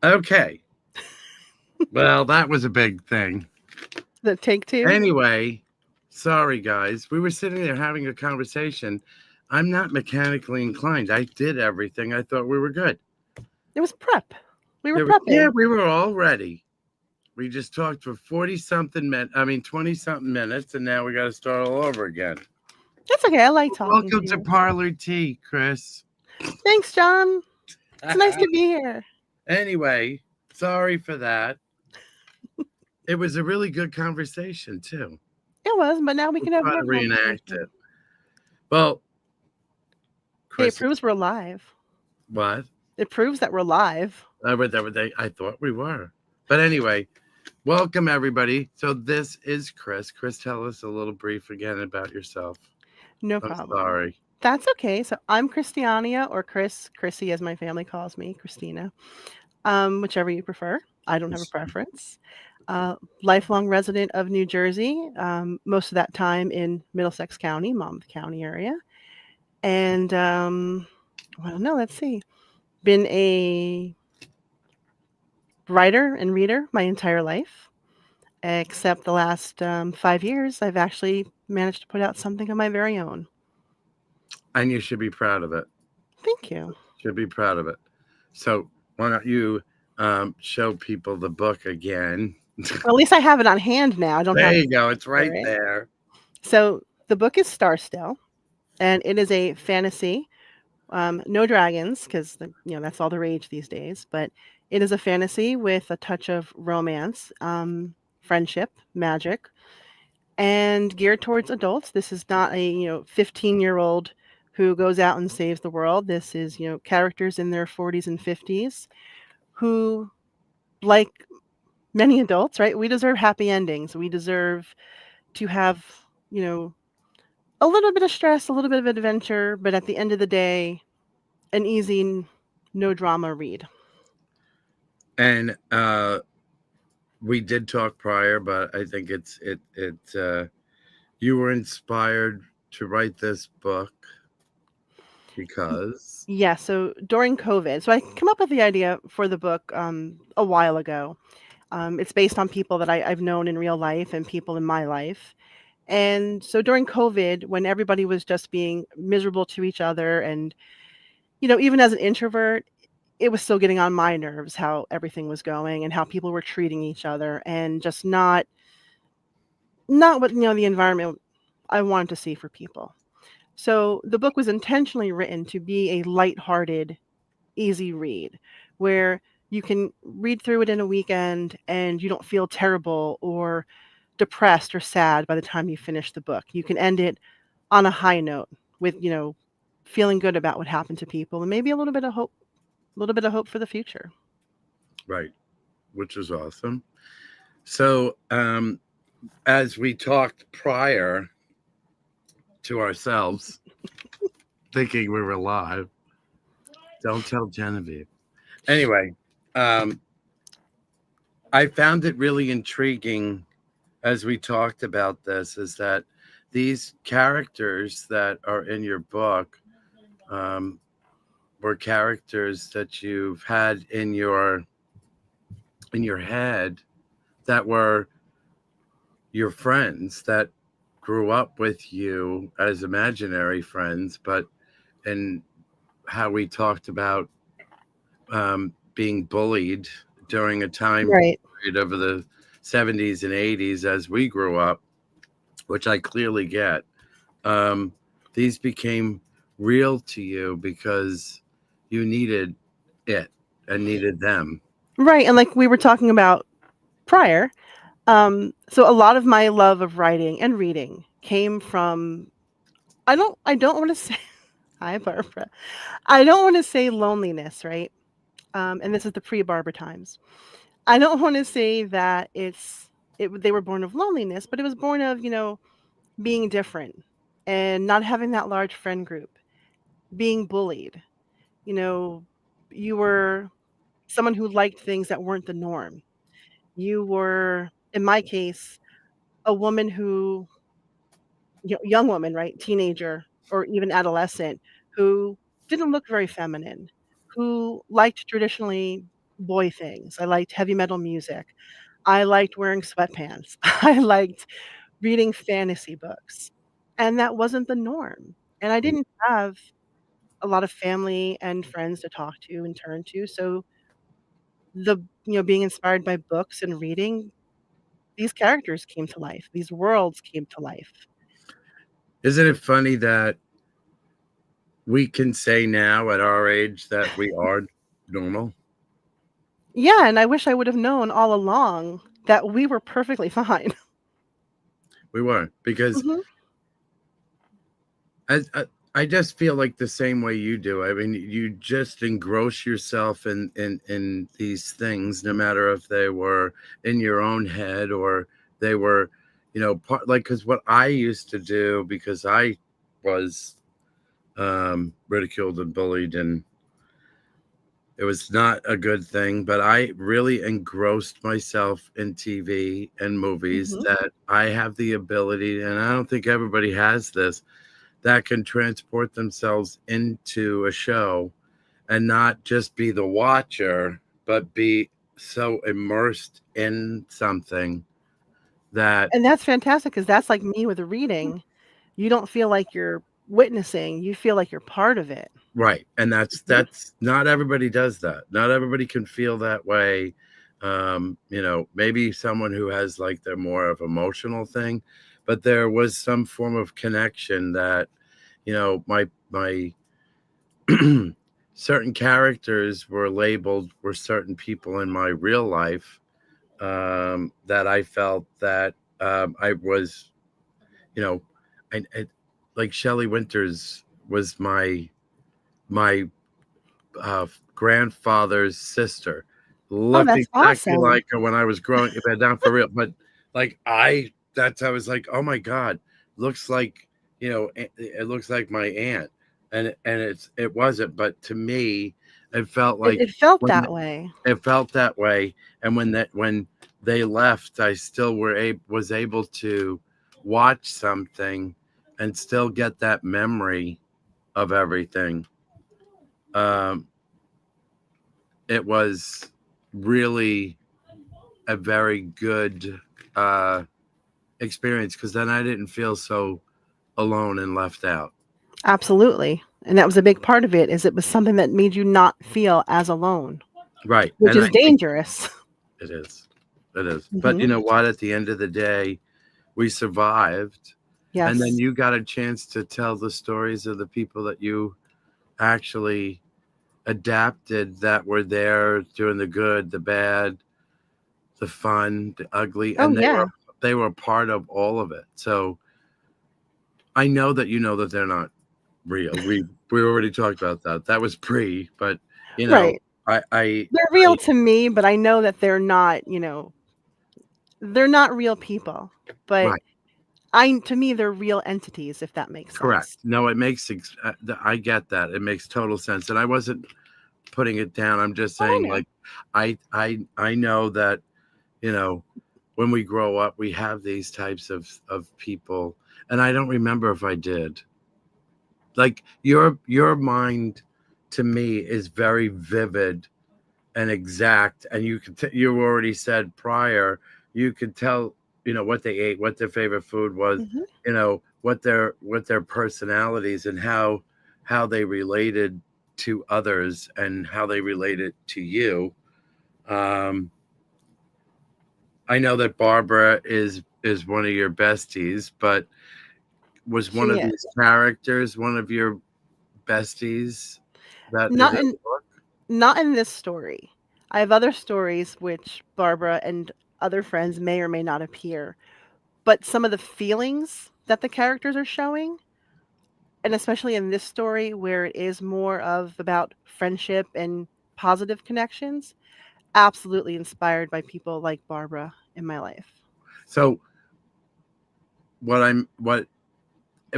Okay. Well, that was a big thing. The take two. Anyway, sorry guys. We were sitting there having a conversation. I'm not mechanically inclined. I did everything. I thought we were good. It was prep. We were Yeah, prepping. we were all ready. We just talked for 40 something minutes. I mean, 20 something minutes, and now we got to start all over again. That's okay. I like talking to Welcome to you. Parlour Tea, Chris. Thanks, John. It's nice to be here. Anyway, sorry for that. It was a really good conversation, too. It was, but now we We'll can have try more to reenact conversation. it. Well, Hey, it Chris, proves we're live. what? It proves that we're live. I thought we were. But anyway, welcome everybody. So this is Chris. Chris, tell us a little brief again about yourself. No I'm problem. sorry. That's okay. So I'm Crystiannia, or Chrissy, as my family calls me, Christina. Whichever you prefer. I don't have a preference. Lifelong resident of New Jersey. Most of that time in Middlesex County, Monmouth County area. And well, no, let's see. Been a writer and reader my entire life, except the last 5 years, I've actually managed to put out something of my very own. And you should be proud of it. Thank you. Should be proud of it. So why don't you show people the book again? Well, at least I have it on hand now. I don't There have you go. It's right it. there. So the book is Star Still, and it is a fantasy. No dragons, because that's all the rage these days. But it is a fantasy with a touch of romance, friendship, magic, and geared towards adults. This is not a 15-year-old who goes out and saves the world. This is characters in their 40s and 50s who, like many adults, right? We deserve happy endings. We deserve to have a little bit of stress, a little bit of adventure, but at the end of the day, an easy, no drama read. And we did talk prior, but I think you were inspired to write this book because Yeah, so during COVID, so I came up with the idea for the book a while ago. It's based on people that I've known in real life and people in my life. And so during COVID, when everybody was just being miserable to each other, and, even as an introvert, it was still getting on my nerves how everything was going and how people were treating each other, and just not what, the environment I wanted to see for people. So the book was intentionally written to be a lighthearted, easy read where you can read through it in a weekend and you don't feel terrible or depressed or sad by the time you finish the book. You can end it on a high note with, feeling good about what happened to people and maybe a little bit of hope for the future. right, which is awesome. So as we talked prior to ourselves, thinking we were live, don't tell Genevieve. Anyway, um, I found it really intriguing as we talked about this is that these characters that are in your book um, were characters that you've had in your head that were your friends that grew up with you as imaginary friends, but and how we talked about being bullied during a time Right. period over the 70s and 80s as we grew up, which I clearly get. Um, these became real to you because you needed it and needed them. Right. And like we were talking about prior, so a lot of my love of writing and reading came from I don't want to say hi Barbara. I don't want to say loneliness, right? And this is the pre-Barbara times. I don't want to say that they were born of loneliness, but it was born of, being different and not having that large friend group, being bullied. You know, you were someone who liked things that weren't the norm. You were, in my case, a woman who, young woman, right? Teenager or even adolescent who didn't look very feminine, who liked traditionally boy things. I liked heavy metal music. I liked wearing sweatpants. I liked reading fantasy books, and that wasn't the norm. And I didn't have a lot of family and friends to talk to and turn to, so the being inspired by books and reading, these characters came to life. These worlds came to life. Isn't it funny that we can say now at our age that we are normal? Yeah, and I wish I would have known all along that we were perfectly fine. We were, because Mhm, I just feel like the same way you do. I mean, you just engross yourself in these things, no matter if they were in your own head or they were, part, like, because what I used to do, because I was ridiculed and bullied, and it was not a good thing, but I really engrossed myself in TV and movies mhm. that I have the ability, and I don't think everybody has this, that can transport themselves into a show and not just be the watcher, but be so immersed in something that, And that's fantastic because that's like me with reading. You don't feel like you're witnessing, you feel like you're part of it. right. And that's Mhm, not everybody does that. Not everybody can feel that way. Maybe someone who has like the more of emotional thing, but there was some form of connection that, my certain characters were certain people in my real life, that I felt that, I was, you know, and like Shelley Winters was my grandfather's sister. oh, Looked that's exactly awesome. like her when I was growing but not for real, but, like, I was like, "Oh my god, looks like, it looks like my aunt," and it wasn't, but to me, it felt It like it felt when that way. it felt that way, and when they left, I still was able to watch something and still get that memory of everything. Um, it was really a very good uh, experience, because then I didn't feel so alone and left out. Absolutely, and that was a big part of it, is it was something that made you not feel as alone, Right, which and is I think dangerous. it is. It is. But you Mhm. know what? At the end of the day, we survived, and then Yes. you got a chance to tell the stories of the people that you actually adapted, that were there doing the good, the bad, the fun, the ugly, Oh, and yeah. they were part of all of it. So I know that you know that they're not real. We already talked about that. That was pre, but you know, Right. They're I real to me, but I know that they're not, they're not real people, but right, I to me, they're real entities, if that makes correct. sense. No, it makes I get that. It makes total sense, and I wasn't putting it down. I'm just Oh, I saying, know. like, I know that, you know, when we grow up, we have these types of people, and I don't remember if I did. Like, your mind to me is very vivid and exact, and you already said prior, you could tell, what they ate, what their favorite food was, Mhm. what their personalities, and how they related to others, and how they related to you. um I know that Barbara is one of your besties, but was one She of is. these characters one of your besties that is Not in in the book? not in this story. I have other stories which Barbara and other friends may or may not appear, but some of the feelings that the characters are showing, and especially in this story where it is more of about friendship and positive connections, absolutely inspired by people like Barbara in my life. So what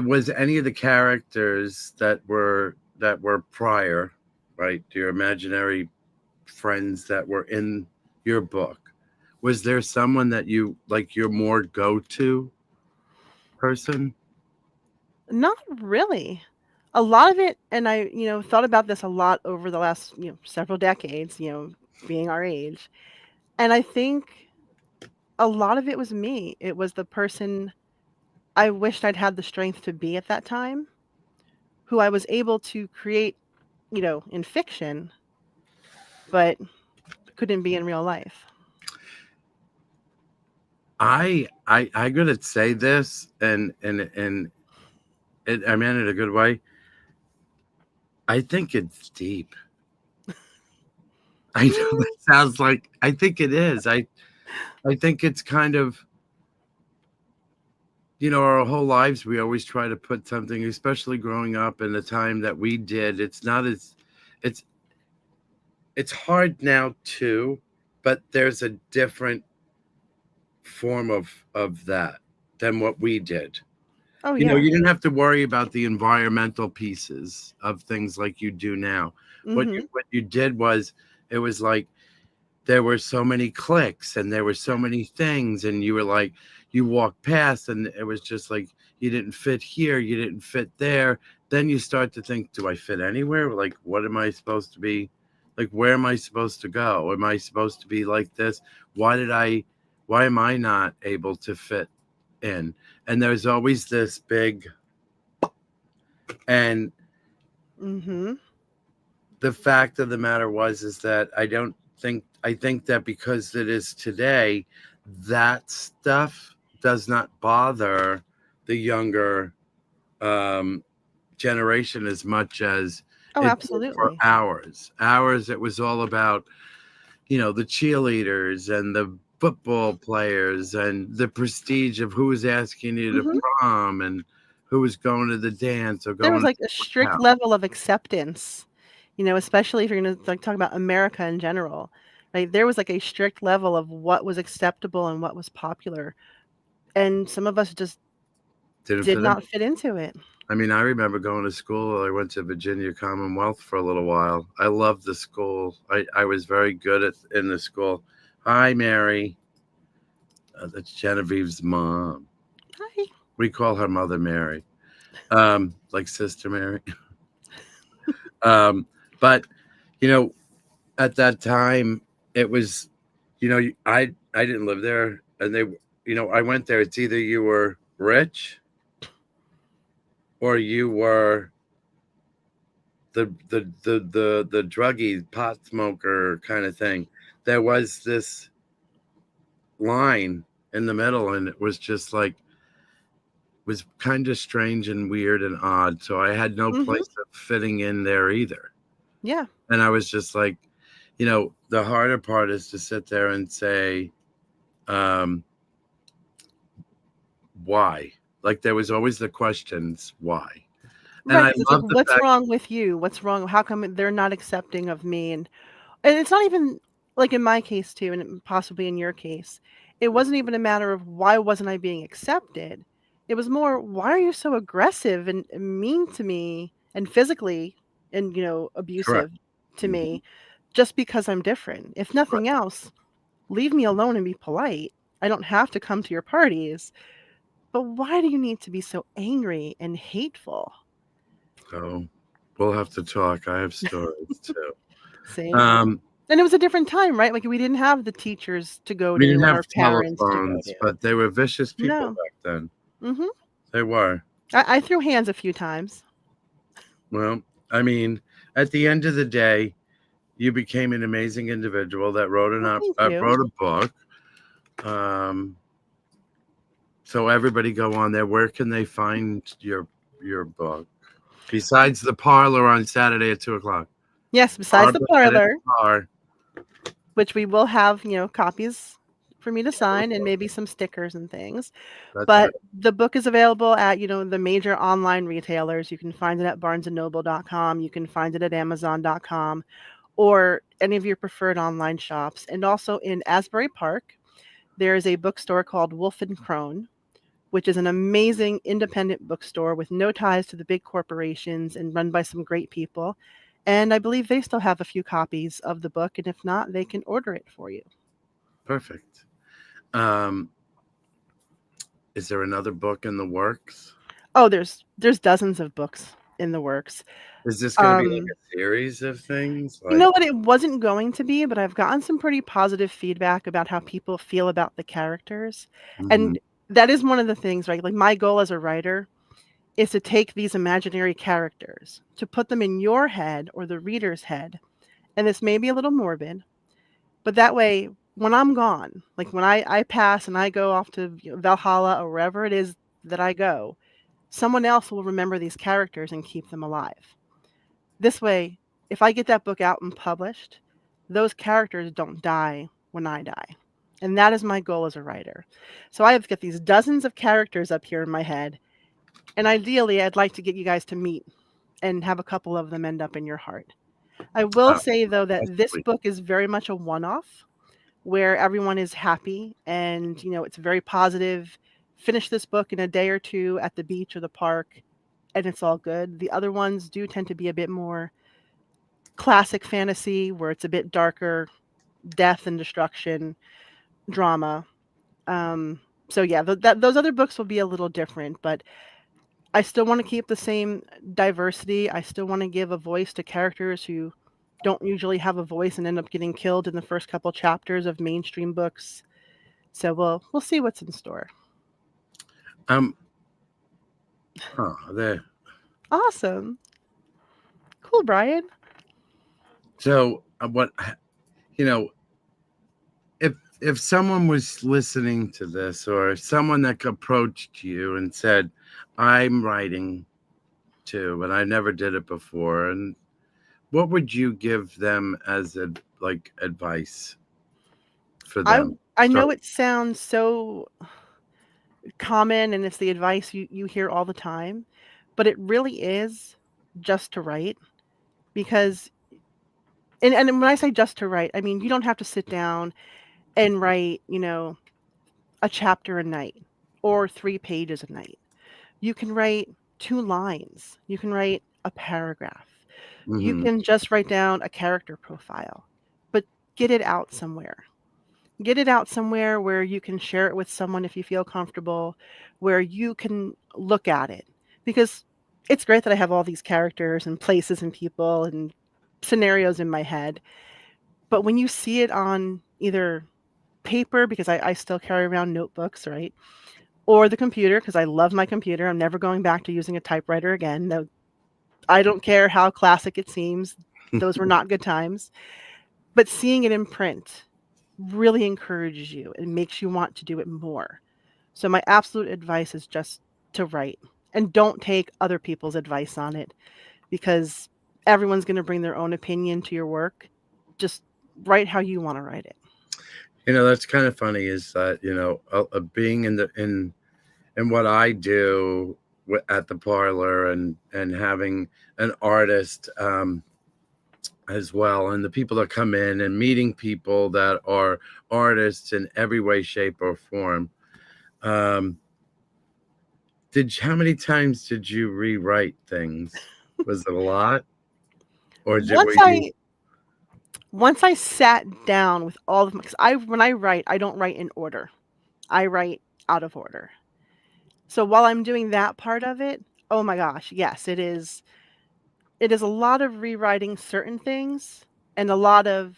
was any of the characters that were prior, right, to your imaginary friends that were in your book, was there someone that you like, your more go-to person? Not really. A lot of it, and I, thought about this a lot over the last, several decades, being our age. And I think a lot of it was me. It was the person I wished I'd had the strength to be at that time, who I was able to create, in fiction, but couldn't be in real life. I gotta say this, and I meant it a good way. I think it's deep. I know that sounds like, I think it is. I think it's kind of, our whole lives we always try to put something, especially growing up in the time that we did. It's not as it's it's hard now too, but there's a different form of that than what we did. Oh yeah. You didn't have to worry about the environmental pieces of things like you do now. Mhm. What you did was, it was like there were so many clicks and there were so many things, and you were like, you walked past and it was just like, you didn't fit here, you didn't fit there. Then you start to think, do I fit anywhere? Like, what am I supposed to be? Like, where am I supposed to go? Am I supposed to be like this? Why am I not able to fit in? And there's always this big, and Mhm. the fact of the matter is that I think that because it is today, that stuff does not bother the younger um, generation as much as Oh, it did for absolutely. ours. Ours, it was all about, the cheerleaders and the football players and the prestige of who was asking you to Mhm. prom and who was going to the dance or There was going to like a the strict house. level of acceptance, especially if you're gonna like talk about America in general. Right? There was like a strict level of what was acceptable and what was popular. And some of us just Didn't did fit in. not fit into it. I mean, I remember going to school. I went to Virginia Commonwealth for a little while. I loved the school. I was very good in the school. Hi, Mary. That's Genevieve's mom. Hi. We call her Mother Mary, like Sister Mary. But you know, at that time, it was, I didn't live there, and I went there. It's either you were rich or you were the druggy pot smoker kind of thing. There was this line in the middle, and it was just like, was kind of strange and weird and odd. So I had no Mhm. place of fitting in there either. Yeah. And I was just like, the harder part is to sit there and say, um, why? Like, there was always the questions, why? And Right, I because it's like, love the what's fact. wrong with you? What's wrong? How come they're not accepting of me? And it's not even like in my case too, and possibly in your case, it wasn't even a matter of why wasn't I being accepted. It was more, why are you so aggressive and mean to me and physically and Correct. abusive to Mhm. me just because I'm different? If Right. nothing else, leave me alone and be polite. I don't have to come to your parties. But why do you need to be so angry and hateful? So we'll have to talk. I have stories too. See? Um, And it was a different time, right? Like, we didn't have the teachers to go we to didn't and have our parents to go telephones, to. but they were vicious people No. back then. Mhm. They were. I threw hands a few times. Well, I mean, at the end of the day, you became an amazing individual that Well, thank you. wrote a book. Um, so everybody go on there. Where can they find your book? Besides the parlor on Saturday at 2 o'clock. Yes, besides the Barbara edit parlor, the car. which we will have, copies for me to sign and maybe some stickers and things. That's But right. the book is available at, the major online retailers. You can find it at barnesandnoble.com. You can find it at amazon.com or any of your preferred online shops. And also in Asbury Park, there is a bookstore called Wolf and Crone, which is an amazing independent bookstore with no ties to the big corporations and run by some great people. And I believe they still have a few copies of the book, and if not, they can order it for you. Perfect. Um, is there another book in the works? Oh, there's dozens of books. in the works. Is this going to be like a series of things? You know what? It wasn't going to be, but I've gotten some pretty positive feedback about how people feel about the characters. And that is one of the things, right? Like my goal as a writer is to take these imaginary characters, to put them in your head or the reader's head. And this may be a little morbid, but that way, when I'm gone, like when I pass and I go off to Valhalla or wherever it is that I go, someone else will remember these characters and keep them alive. This way, if I get that book out and published, those characters don't die when I die. And that is my goal as a writer. So I have got these dozens of characters up here in my head. And ideally, I'd like to get you guys to meet and have a couple of them end up in your heart. I will say, though, that this book is very much a one-off where everyone is happy and, it's very positive. Finish this book in a day or two at the beach or the park, and it's all good. The other ones do tend to be a bit more classic fantasy where it's a bit darker, death and destruction, drama. So yeah, those other books will be a little different, but I still want to keep the same diversity. I still want to give a voice to characters who don't usually have a voice and end up getting killed in the first couple chapters of mainstream books. So we'll see what's in store. There. Awesome. Cool, Brian. So what, if someone was listening to this or someone that approached you and said, I'm writing too, and I never did it before, and what would you give them as advice for them? I know it sounds so common and it's the advice you hear all the time, but it really is just to write. Because and when I say just to write, I mean you don't have to sit down and write, a chapter a night or 3 pages a night. You can write 2 lines. You can write a paragraph. You can just write down a character profile, but get it out somewhere. Get it out somewhere where you can share it with someone if you feel comfortable, where you can look at it. Because it's great that I have all these characters and places and people and scenarios in my head. But when you see it on either paper, because I still carry around notebooks, right? Or the computer, because I love my computer. I'm never going back to using a typewriter again. No, I don't care how classic it seems. Those were not good times. But seeing it in print really encourages you and makes you want to do it more. So my absolute advice is just to write, and don't take other people's advice on it, because everyone's going to bring their own opinion to your work. Just write how you want to write it. That's kind of funny is that, being in what I do at the parlor and having an artist as well, and the people that come in and meeting people that are artists in every way, shape, or form. How many times did you rewrite things? Was it a lot? Or once I sat down with all of them, because when I write, I don't write in order. I write out of order. So while I'm doing that part of it, oh my gosh, yes, it is a lot of rewriting certain things and a lot of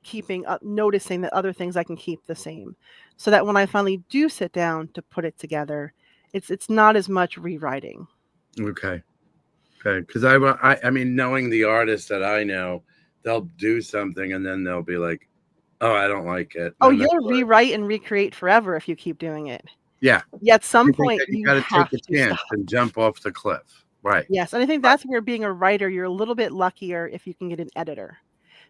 keeping up, noticing that other things I can keep the same, so that when I finally do sit down to put it together, it's not as much rewriting. Okay. Because I mean, knowing the artists that I know, they'll do something and then they'll be like, oh, I don't like it. Oh, you'll rewrite and recreate forever if you keep doing it. Yeah. At some point, you got to have take a to chance stop. and jump off the cliff. Right. Yes, and I think that's where being a writer, you're a little bit luckier if you can get an editor,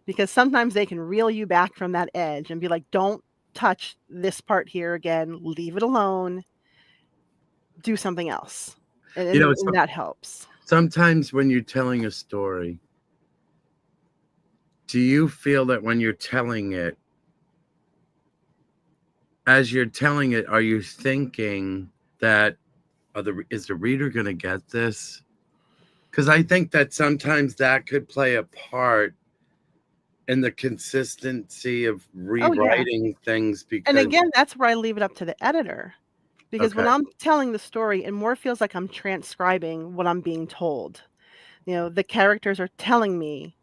because sometimes they can reel you back from that edge and be like, don't touch this part here again, leave it alone, do something else. And that helps. Sometimes when you're telling a story, do you feel that when you're telling it, as you're telling it, are you thinking that is the reader going to get this? Because I think that sometimes that could play a part in the consistency of rewriting things. Because, and again, that's where I leave it up to the editor. Because Okay. when I'm telling the story, it more feels like I'm transcribing what I'm being told. The characters are telling me,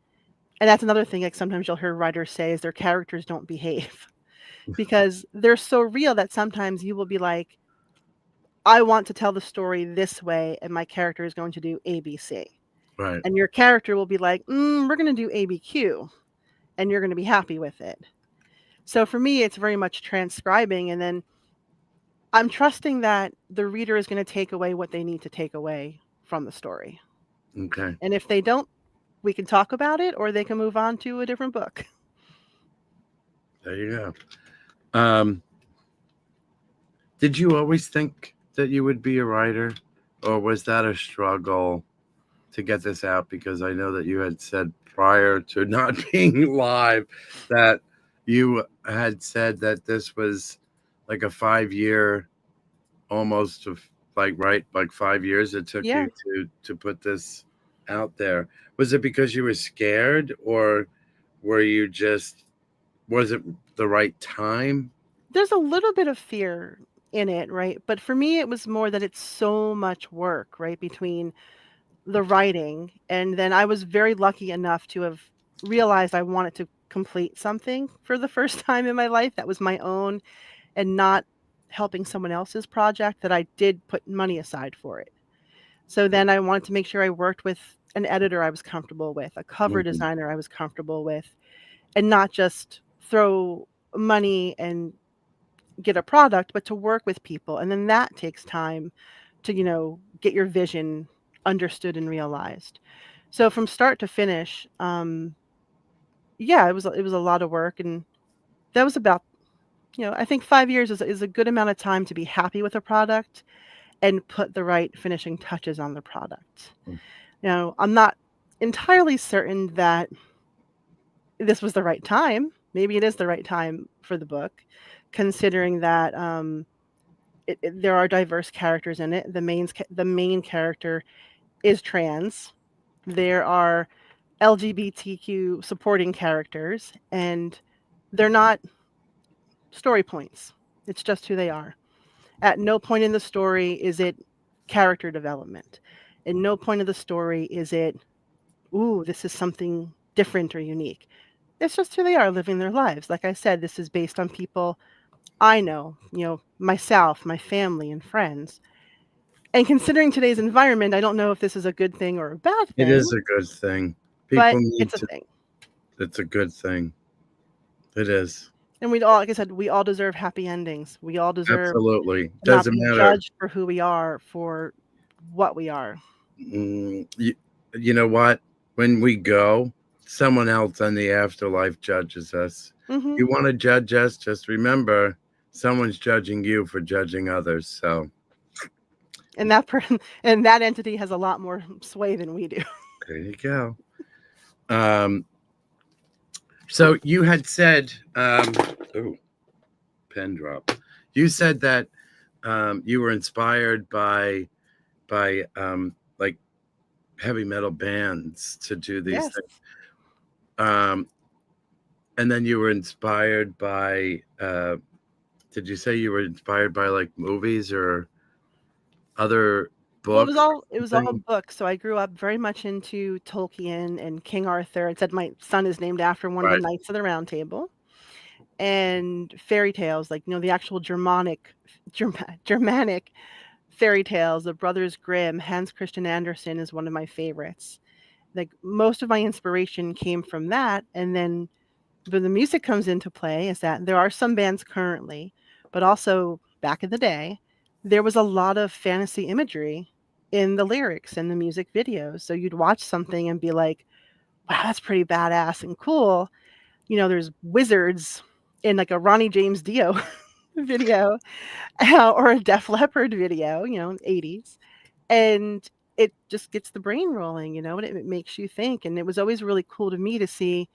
and that's another thing, like, sometimes you'll hear writers say is their characters don't behave because they're so real that sometimes you will be like, "I want to tell the story this way, and my character is going to do ABC." Right. And your character will be like, we're gonna do ABQ," and you're gonna be happy with it. So for me, it's very much transcribing, and then I'm trusting that the reader is gonna take away what they need to take away from the story. Okay. And if they don't, we can talk about it, or they can move on to a different book. There you go. Did you always think that you would be a writer, or was that a struggle to get this out? Because I know that you had said prior to not being live that you had said that this was like a 5 year, almost of like 5 years it took Yeah. you to put this out there. Was it because you were scared, or were you just, was it the right time? There's a little bit of fear in it, right? But for me, it was more that it's so much work, right? Between the writing, and then I was very lucky enough to have realized I wanted to complete something for the first time in my life that was my own and not helping someone else's project, that I did put money aside for it. So then I wanted to make sure I worked with an editor I was comfortable with, a cover Mhm. designer I was comfortable with, and not just throw money and get a product, but to work with people. And then that takes time to, get your vision understood and realized. So from start to finish, yeah, it was a lot of work, and that was about, I think 5 years is a good amount of time to be happy with a product and put the right finishing touches on the product. I'm not entirely certain that this was the right time. Maybe it is the right time for the book, considering that there are diverse characters in it. The main character is trans. There are LGBTQ supporting characters, and they're not story points. It's just who they are. At no point in the story is it character development. At no point of the story is it, ooh, this is something different or unique. It's just who they are living their lives. Like I said, this is based on people I know, myself, my family, and friends. And considering today's environment, I don't know if this is a good thing or a bad It thing, is a good thing. but People need it's a to, thing. it's a good thing. It is. And we all, like I said, we all deserve happy endings. We all deserve Absolutely. to not Doesn't be matter. judged for who we are, for what we are. You know what? When we go, someone else in the afterlife judges us. Hmm. You want to judge us? Just remember, someone's judging you for judging others. So And and that entity has a lot more sway than we do. there you go. Um, so you had said, ooh, pen drop. You said that you were inspired by like heavy metal bands to do these Yes. things. Um, and then you were inspired by did you say you were inspired by like movies or other Well, it was books all it or was all something? books. So I grew up very much into Tolkien and King Arthur. It said my son is named after one of the Right. knights of the Round Table. And fairy tales, like, the actual Germanic fairy tales, the Brothers Grimm. Hans Christian Andersen is one of my favorites. Like, most of my inspiration came from that, and then when the music comes into play is that there are some bands currently, but also back in the day, there was a lot of fantasy imagery in the lyrics and the music videos. So you'd watch something and be like, "Wow, that's pretty badass and cool." There's wizards in, like, a Ronnie James Dio video, or a Def Leppard video, 80s, and it just gets the brain rolling, and it makes you think. And it was always really cool to me to see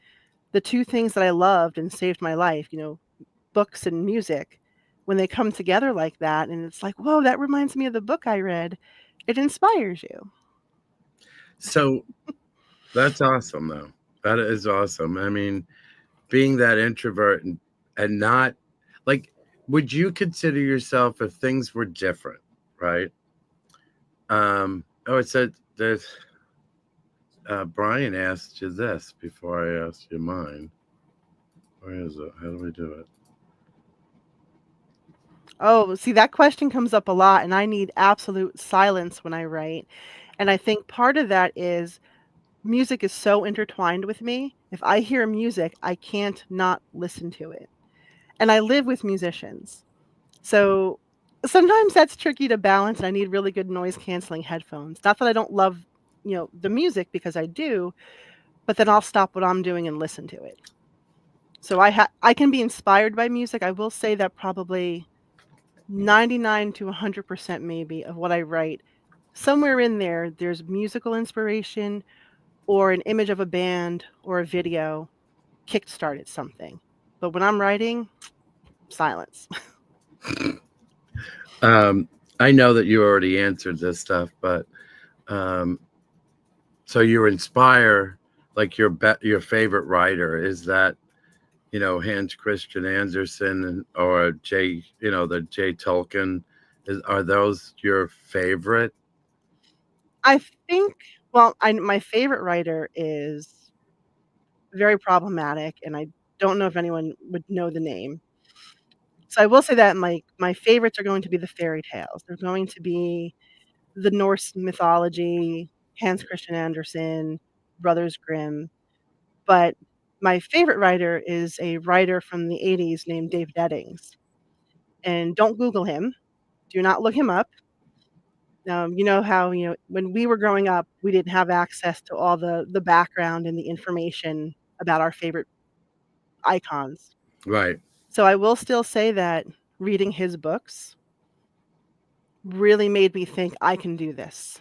the 2 things that I loved and saved my life, books and music, when they come together like that, and it's like, "Whoa, that reminds me of the book I read." It inspires you. So that's awesome though. That is awesome. I mean, being that introvert and not like would you consider yourself, if things were different, right? Oh, it said there's Brian asked you this before I asked you mine. Where is it? How do we do it? Oh, see, that question comes up a lot, and I need absolute silence when I write. And I think part of that is music is so intertwined with me. If I hear music, I can't not listen to it. And I live with musicians. So sometimes that's tricky to balance, and I need really good noise canceling headphones. Not that I don't love, the music, because I do, but then I'll stop what I'm doing and listen to it. So I can be inspired by music. I will say that probably 99 to 100% maybe of what I write, somewhere in there, there's musical inspiration or an image of a band or a video kickstarted something. But when I'm writing, silence. I know that you already answered this stuff, but um, so you inspire, like your favorite writer, is that Hans Christian Andersen or the J Tolkien, are those your favorite? I think, well, my favorite writer is very problematic, and I don't know if anyone would know the name. So I will say that my favorites are going to be the fairy tales. They're going to be the Norse mythology, Hans Christian Andersen, Brothers Grimm. But my favorite writer is a writer from the '80s named Dave Deddings. And don't Google him. Do not look him up. You know how, when we were growing up, we didn't have access to all the background and the information about our favorite icons. Right. So I will still say that reading his books really made me think I can do this,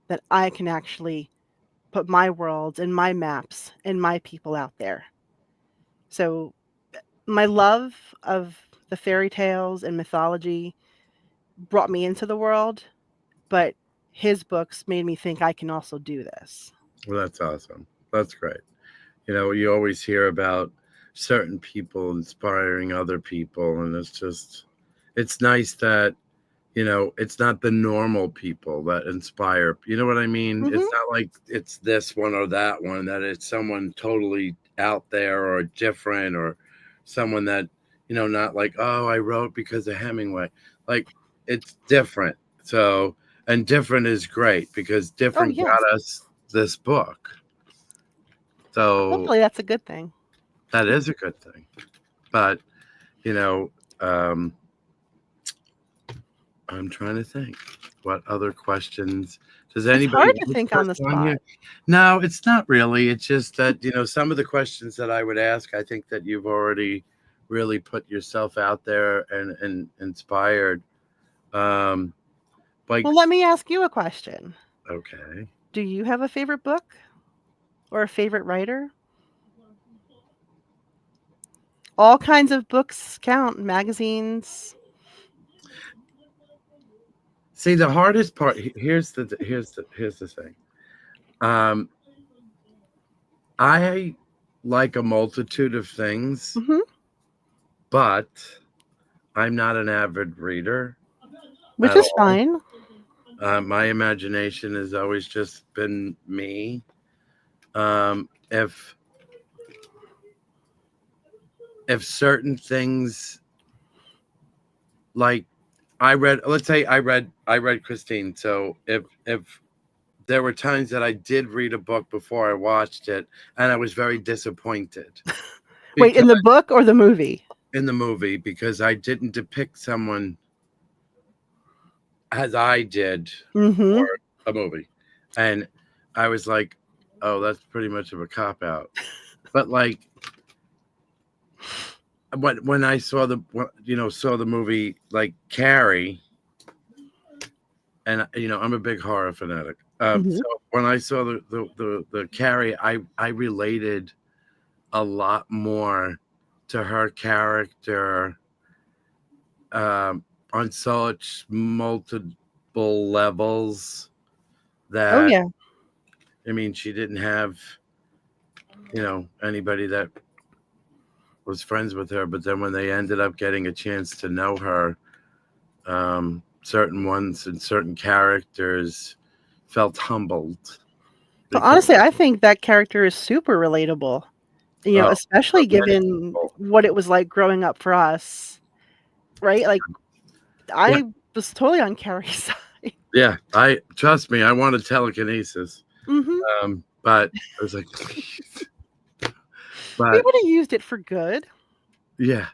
that I can actually put my worlds and my maps and my people out there. So my love of the fairy tales and mythology brought me into the world, but his books made me think I can also do this. Well, that's awesome. That's great. You always hear about certain people inspiring other people, and it's nice that it's not the normal people that inspire. You know what I mean? Mhm. It's not like it's this one or that one, that it's someone totally out there or different, or someone that, not like, oh, I wrote because of Hemingway. Like, it's different. So, and different is great because Oh, different yes. got us this book. So Hopefully that's a good thing. that is a good thing. But, you know, um, I'm trying to think what other questions. Does It's anybody hard to else, think on the Crystiannia? spot. No, it's not really. It's just that, some of the questions that I would ask, I think that you've already really put yourself out there and inspired. Um, like, Well, let me ask you a question. okay. Do you have a favorite book or a favorite writer? All kinds of books count, magazines. See, the hardest part, here's the thing. Um, I like a multitude of things, Mhm. but I'm not an avid reader Which at is all. fine. My imagination has always just been me. If certain things, like, let's say I read Christine. So if there were times that I did read a book before I watched it, and I was very disappointed Wait, because in the book or the movie? in the movie, because I didn't depict someone as I did for Mhm. a movie, and I was like, oh, that's pretty much of a cop out. But like, when I saw the movie, like, Carrie, and I'm a big horror fanatic. So Mhm. when I saw the Carrie, I related a lot more to her character, um, on such multiple levels, Oh, that, yeah. I mean, she didn't have anybody that was friends with her, but then when they ended up getting a chance to know her, certain ones and certain characters felt humbled. But honestly, I think that character is super relatable. Oh, Especially many given people. what it was like growing up for us, right? Like, Yeah, I was totally on Carrie's side. yeah. I trust me. I wanted telekinesis, Mhm. but I was like, please. We But would have used it for good. yeah,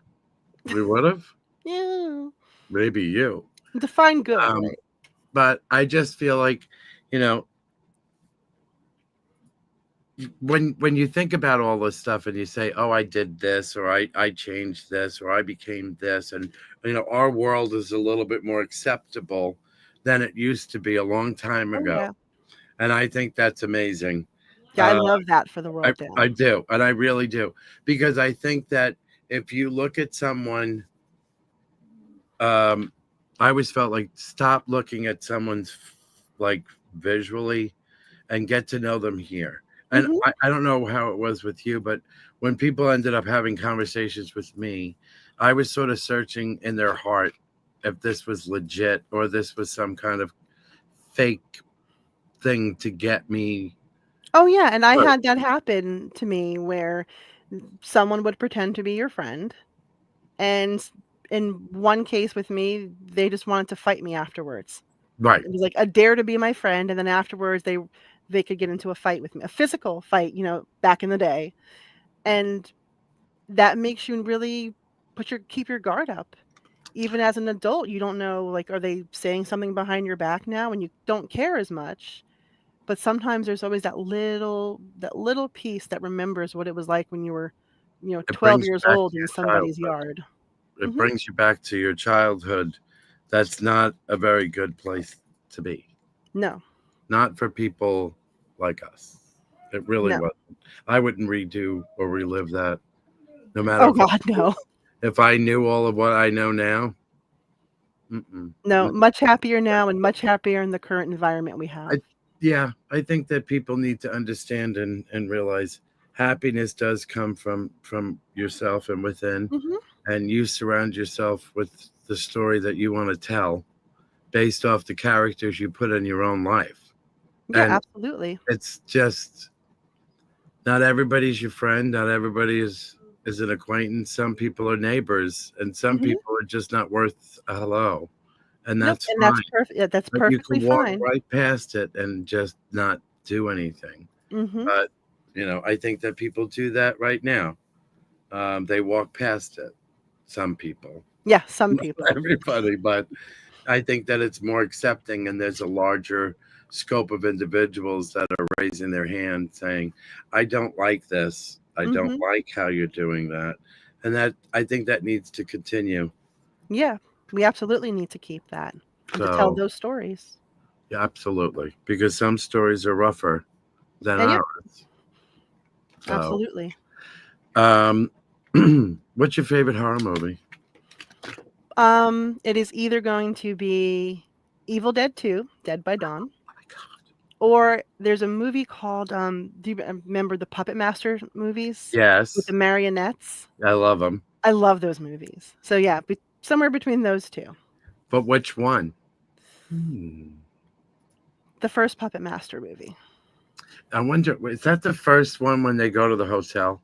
we would have. Yeah. Maybe you. Define good, Um, right? but I just feel like, you know, when you think about all this stuff and you say, oh, I did this, or I changed this, or I became this, and our world is a little bit more acceptable than it used to be a long time Oh, ago, yeah. and I think that's amazing. Yeah, I love that for the I, world now. I do, and I really do, because I think that if you look at someone, I always felt like stop looking at someone's like visually and get to know them here. And Mhm. I don't know how it was with you, but when people ended up having conversations with me, I was sort of searching in their heart if this was legit or this was some kind of fake thing to get me. Oh, yeah, and I Right. had that happen to me where someone would pretend to be your friend, and in one case with me, they just wanted to fight me afterwards. Right. It was like a dare to be my friend, and then afterwards they could get into a fight with me, a physical fight, back in the day, and that makes you really keep your guard up. Even as an adult, you don't know, like, are they saying something behind your back now, and you don't care as much, but sometimes there's always that little piece that remembers what it was like when you were, It 12 brings you years back to old in your somebody's childhood. yard. It Mhm. brings you back to your childhood. That's not a very good place to be. No. Not for people like us. It really No. wasn't. I wouldn't redo or relive that, no matter Oh if I god, no. if I knew all of what I know now. Mm-mm. No, No. much happier now and much happier in the current environment we I have. Yeah, I think that people need to understand and realize happiness does come from yourself and within, Mhm. and you surround yourself with the story that you want to tell based off the characters you put in your own life. Yeah, And absolutely. it's just not everybody's your friend, not everybody is an acquaintance. Some people are neighbors, and some Mhm. people are just not worth a hello, and Nope, that's and fine. that's But you perfectly can walk fine. right past it and just not do anything. Mhm. But I think that people do that right now. They walk past it. Some people, Yeah, some not people. everybody, but I think that it's more accepting, and there's a larger scope of individuals that are raising their hand saying, I don't like this. I don't Mhm. like how you're doing that. And that I think that needs to continue. Yeah, we absolutely need to keep that and to tell So, those stories. yeah, absolutely. Because some stories are rougher than And yeah, ours. So, absolutely. um, what's your favorite horror movie? It is either going to be Evil Dead 2, Dead by Dawn, Oh my God. or there's a movie called, do you remember the Puppet Master movies with the Yes, marionettes? I love them. I love those movies. So yeah, somewhere between those 2. But which one? Hmm. The first Puppet Master movie. I wonder, is that the first one when they go to the hotel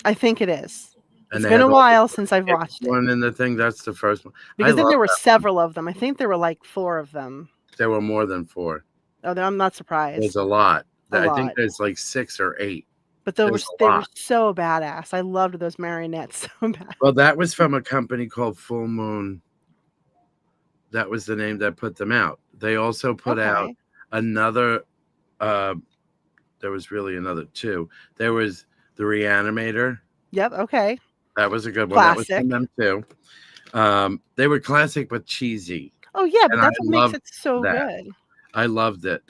I think it is. and It's they been a have all the while since I've kids watched it, one in the thing? That's the first one. I because then love there were that. several of them. I think there were like 4 of them. There were more than four. Oh, I'm not There's surprised. a lot. A I think lot. there's like 6 or 8. But There's a they were lot. so badass. I loved those marionettes so bad. Well, that was from a company called Full Moon. That was the name that put them out. They also put out Okay. another. Uh, there was really another two. There was the Reanimator. Yep, okay. That was a good one. That was from Classic. them too. They were classic but cheesy, Oh, yeah, but and I that's what makes loved it so that. good. I loved it.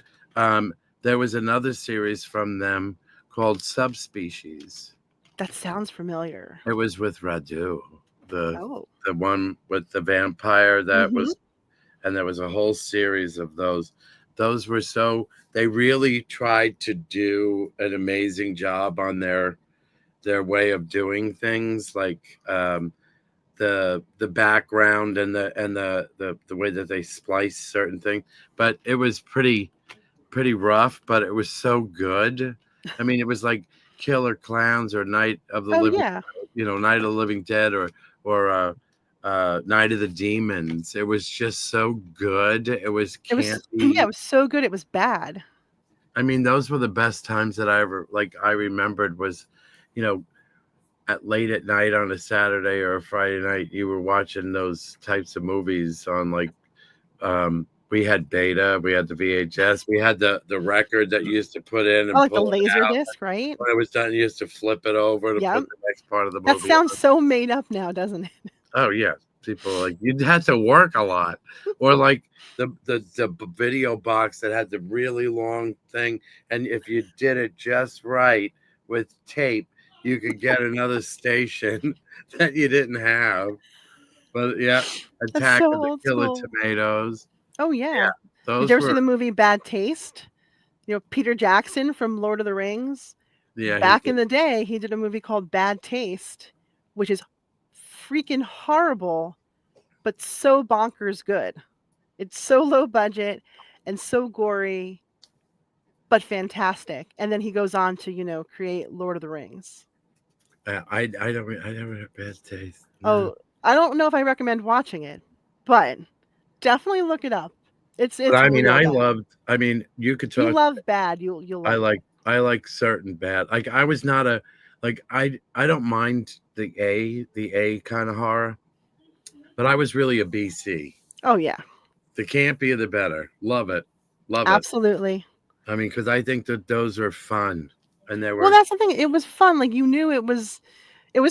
There was another series from them called Subspecies. That sounds familiar. It was with Radu, the Oh. the one with the vampire that Mhm. was, and there was a whole series of those. Those were so, they really tried to do an amazing job on their their way of doing things, like the background and the way that they splice certain things. But it was pretty rough, but it was so good. I mean, it was like Killer Clowns or Night of the Oh Living, yeah, Night of the Living Dead, or Night of the Demons. It was just so good. It was it was yeah, it campy. was so good. It was bad. I mean, those were the best times that I remembered was, you know, at late at night on a Saturday or a Friday night, you were watching those types of movies on like we had Beta, we had the VHS, we had the record that you used to put in Oh, and like the pull it laser out. disc, right? When it was done, you used to flip it over to Yeah, put the next part of the that movie sounds on. so made up now, doesn't it? Oh yeah. People like you had to work a lot. Or like the video box that had the really long thing, and if you did it just right with tape, you could get another station that you didn't have. But yeah, That's Attack so of the old Killer school. Tomatoes. Oh yeah. Yeah, Did you those ever see were the movie Bad Taste? Peter Jackson from Lord of the Rings. yeah, he Back did. in the day, he did a movie called Bad Taste, which is freaking horrible, but so bonkers good. It's so low budget and so gory, but fantastic. And then he goes on to, create Lord of the Rings. I never had bad taste. No. Oh, I don't know if I recommend watching it, but definitely look it up. It's But it's I mean, real bad. I mean, you could If you talk. love bad, you'll like it. I like certain bad. Like I was not a like I don't mind the A kind of horror, but I was really a BC. Oh yeah, The campier the better. Love it, love it. absolutely. I mean, because I think that those are fun, and they Well, were that's the thing. It was fun. Like you knew it was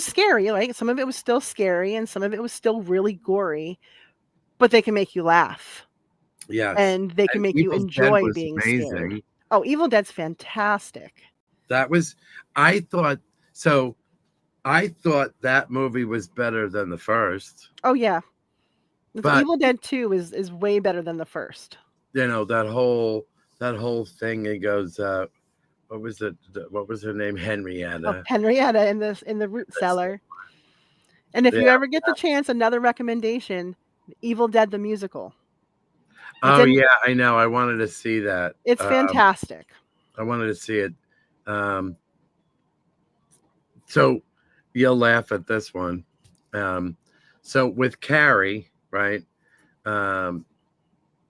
scary. Like some of it was still scary, and some of it was still really gory. But they can make you laugh, yes. and they can And make you Evil Dead enjoy was being scared. amazing. Oh, Evil Dead's fantastic. That was I thought so. I thought that movie was better than the first, Oh yeah, but Evil Dead 2 is way better than the first. that whole thing. It goes. What was it? What was her name? Oh, Henrietta. Henrietta in the root That's cellar. And if yeah. you ever get the chance, another recommendation: Evil Dead the musical. It's Oh in. yeah, I know. I wanted to see that. It's fantastic. I wanted to see it. Um, so you'll laugh at this one. Um, so with Carrie, right? Um,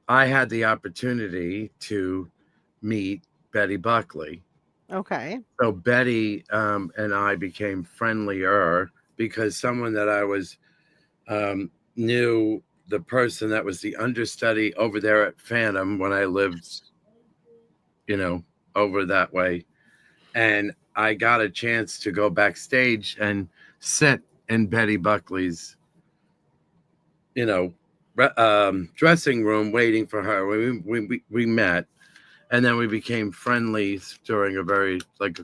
I had the opportunity to meet Betty Buckley. Okay. So Betty and I became friendlier because someone that I was knew the person that was the understudy over there at Phantom when I lived, over that way. And I got a chance to go backstage and sit in Betty Buckley's, you know, dressing room waiting for her. We met, and then we became friendly during a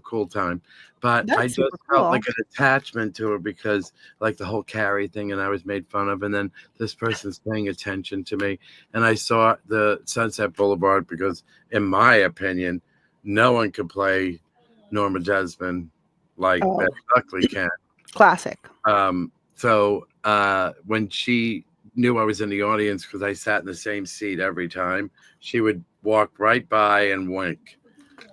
cool time. But I That's just super felt cool. like an attachment to her because like the whole Carrie thing, and I was made fun of, and then this person's paying attention to me, and I saw the Sunset Boulevard because, in my opinion, no one could play Norma Desmond like Oh, Betty Buckley can. classic. So when she knew I was in the audience because I sat in the same seat every time, she would walk right by and wink,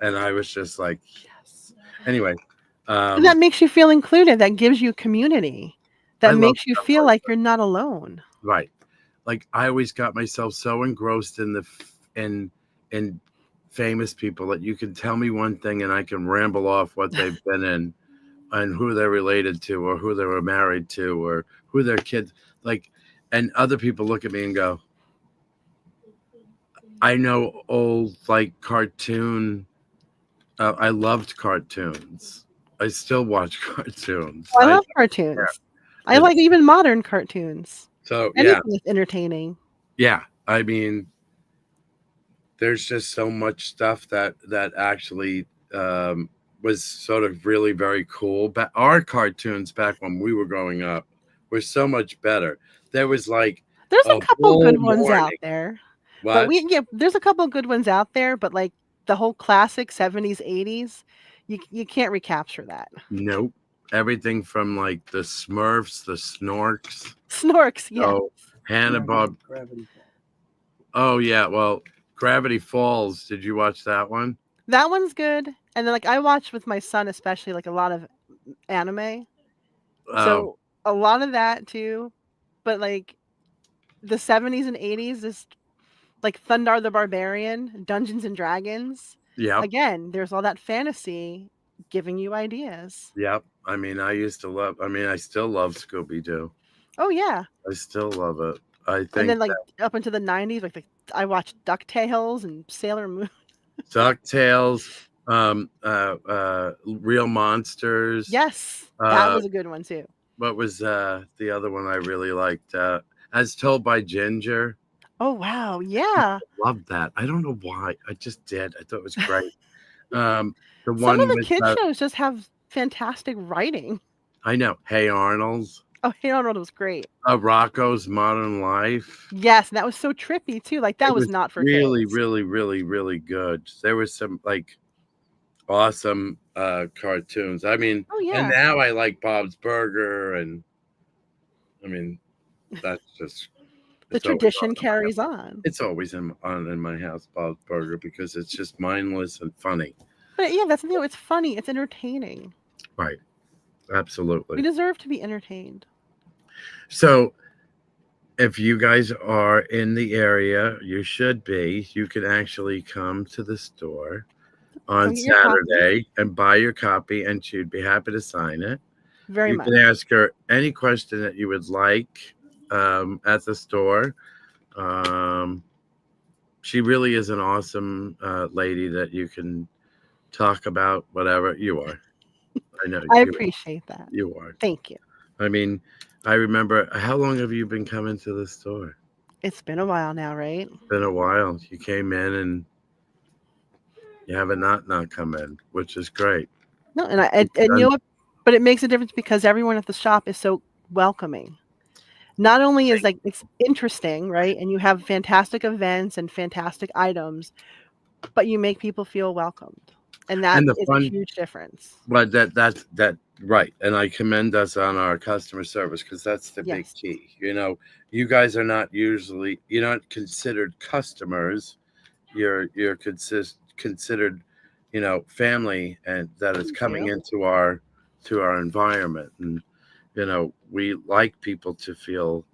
and I was just like, yes. Anyway, And that um, makes you feel included. That gives you community. I That love makes you stuff feel like like you're not alone. right. Like I always got myself so engrossed in famous people that you can tell me one thing and I can ramble off what they've been in and who they're related to or who they were married to or who their kids like, and other people look at me and go, I know old like cartoon. I loved cartoons. I still watch cartoons. I I love cartoons. I and like even modern cartoons. so yeah, Anything that's entertaining. yeah. I mean, there's just so much stuff that actually was sort of really very cool. But our cartoons back when we were growing up were so much better. There was like There's a a couple whole good ones out morning. there, but What? there's a couple good ones out there, but like the whole classic 70s, 80s, you can't recapture that. Nope. everything from like the Smurfs, the Snorks. Snorks, yeah. Oh, Hannah Bob. Gravity Falls. Oh yeah, well, Gravity Falls. Did you watch that one? That one's good. And then like I watch with my son especially like a lot of anime. Oh So a lot of that too. But like the 70s and 80s is like Thundar the Barbarian, Dungeons and Dragons. yep, Again, there's all that fantasy giving you ideas. yep. I mean, I used to love. I mean, I still love Scooby Doo. Oh yeah. I still love it. I And think then like up into the 90s, like I watched DuckTales and Sailor Moon. DuckTales, Real Monsters. Yes, that was a good one too. What was the other one I really liked? As Told by Ginger. Oh wow, yeah. Loved that. I don't know why. I just did. I thought it was great. The Some one of the with kid shows just have fantastic writing. I know. Hey Arnold's. Oh, Hey Arnold was great. Rocco's Modern Life. Yes, and that was so trippy too. Like that It was not for really, kids. really, really, really good. There was some like awesome cartoons. I mean, Oh yeah. and now I like Bob's Burger, and I mean, that's just The it's always tradition on in my carries house. on. It's always on in my house, Bob's Burger, because it's just mindless and funny. But yeah, that's the thing. It's funny. It's entertaining. Right. We Absolutely. deserve to be entertained. So if you guys are in the area, you should be. You can actually come to the store on Come get your copy. Saturday and buy your copy, and she'd be happy to sign it. Very You much. can ask her any question that you would like at the store. She really is an awesome lady that you can talk about whatever you are. I know I you, appreciate that. you are. Thank you. I mean, I remember. How long have you been coming to the store? It's been a while now, right? It's been a while. You came in and you haven't not come in, which is great. No, and you know what? But it makes a difference because everyone at the shop is so welcoming. Not only is like it's interesting, right? And you have fantastic events and fantastic items, but you make people feel welcomed. And that the is fun, a huge difference. But that's right. And I commend us on our customer service because that's the big Yes. key. You know, you guys are not usually you're not considered customers. You're considered, you know, family, and that is Thank coming you. into our environment. And you know, we like people to feel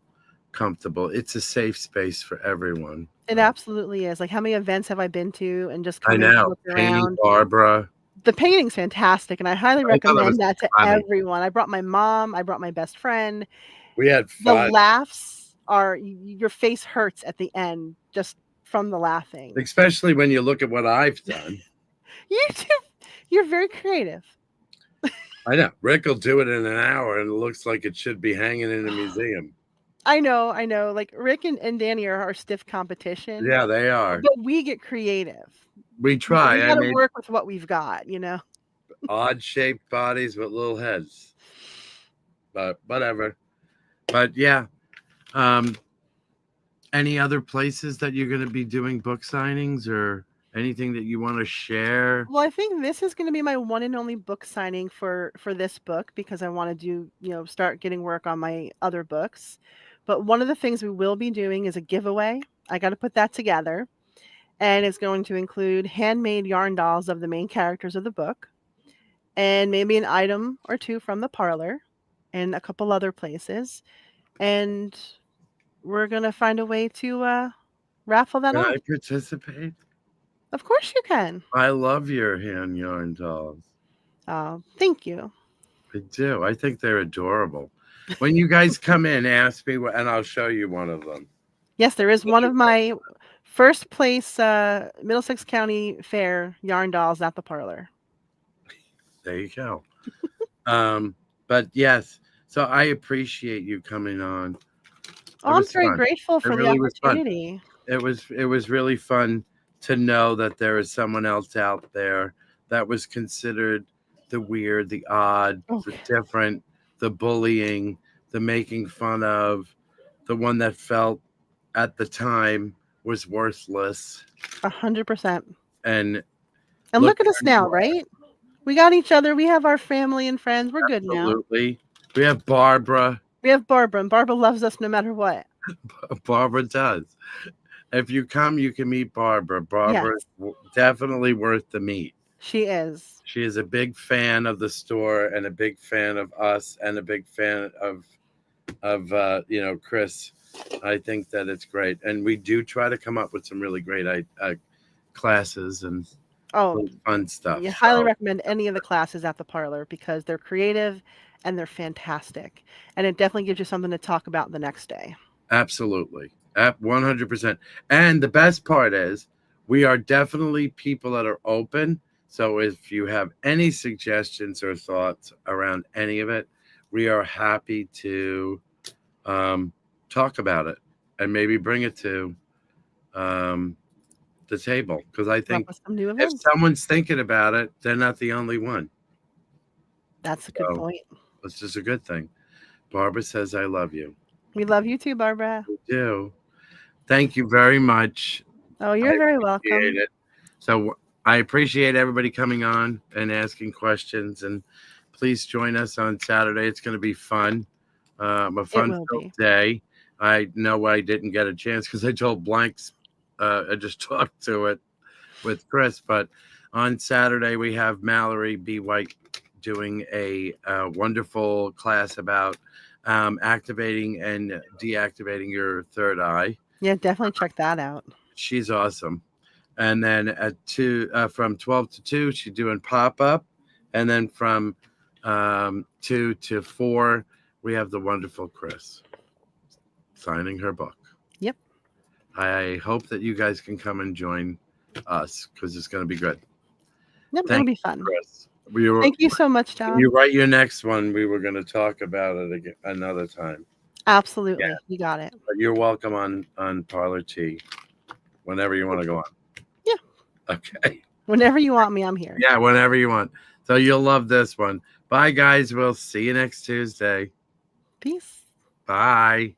comfortable. It's a safe space for everyone. It absolutely is. Like how many events have I been to and just I come in and know. look Painting around? Barbara. The painting's fantastic, and I highly I thought it was recommend that to funny. everyone. I brought my mom, I brought my best friend. We had The fun, laughs are your face hurts at the end just from the laughing. especially when you look at what I've done. You're very creative. I know. Rick will do it in an hour, and it looks like it should be hanging in a museum. I know. Like Rick and Danny are our stiff competition. Yeah, they are. But we get creative. We try. We I gotta mean, work with what we've got, you know. odd shaped bodies with little heads. But whatever. But yeah. Any other places that you're going to be doing book signings or anything that you want to share? Well, I think this is going to be my one and only book signing for this book because I want to do, start getting work on my other books. But one of the things we will be doing is a giveaway. I got to put that together. And it's going to include handmade yarn dolls of the main characters of the book and maybe an item or two from the parlor and a couple other places. And we're going to find a way to raffle that Can off. I participate? Of course you can. I love your hand yarn dolls. Thank you. I do. I think they're adorable. When you guys come in, ask me, and I'll show you one of them. Yes, there is one of my first place Middlesex County Fair yarn dolls at the parlor. There you go. But yes, so I appreciate you coming on. I'm very grateful for the opportunity. It was really fun to know that there is someone else out there that was considered the weird, the odd, the different, the bullying, the making fun of, the one that felt at the time was worthless. 100%. And look at us now, right? We got each other. We have our family and friends. We're good now. Absolutely. We have Barbara. We have Barbara, and Barbara loves us no matter what. Barbara does. If you come, you can meet Barbara. Barbara Yes. is definitely worth the meet. She is. She is a big fan of the store and a big fan of us and a big fan of Chris. I think that it's great, and we do try to come up with some really great classes and fun stuff. You highly recommend any of the classes at the Parlour because they're creative and they're fantastic, and it definitely gives you something to talk about the next day. Absolutely, at 100%. And the best part is, we are definitely people that are open. So if you have any suggestions or thoughts around any of it, we are happy to talk about it and maybe bring it to the table. Because I think if someone's thinking about it, they're not the only one. That's a good point. It's just a good thing. Barbara says, I love you. We love you too, Barbara. We do. Thank you very much. Oh, you're very welcome. So I appreciate everybody coming on and asking questions, and please join us on Saturday. It's going to be fun. A fun day. I know I didn't get a chance because I told Blanks I just talked to it with Chris, but on Saturday we have Mallory B. White doing a wonderful class about activating and deactivating your third eye. Yeah, definitely check that out. She's awesome. And then at 2 from 12 to 2, she's doing pop-up. And then from 2 to 4, we have the wonderful Chris signing her book. Yep. I hope that you guys can come and join us because it's going to be good. Yep, it'll be fun. Chris. Thank you so much, John. When you write your next one, we were going to talk about it again another time. Absolutely. Yeah. You got it. But you're welcome on Parlour Tea whenever you want to go on. Yeah. Okay. Whenever you want me, I'm here. Yeah, whenever you want. So you'll love this one. Bye, guys. We'll see you next Tuesday. Peace. Bye.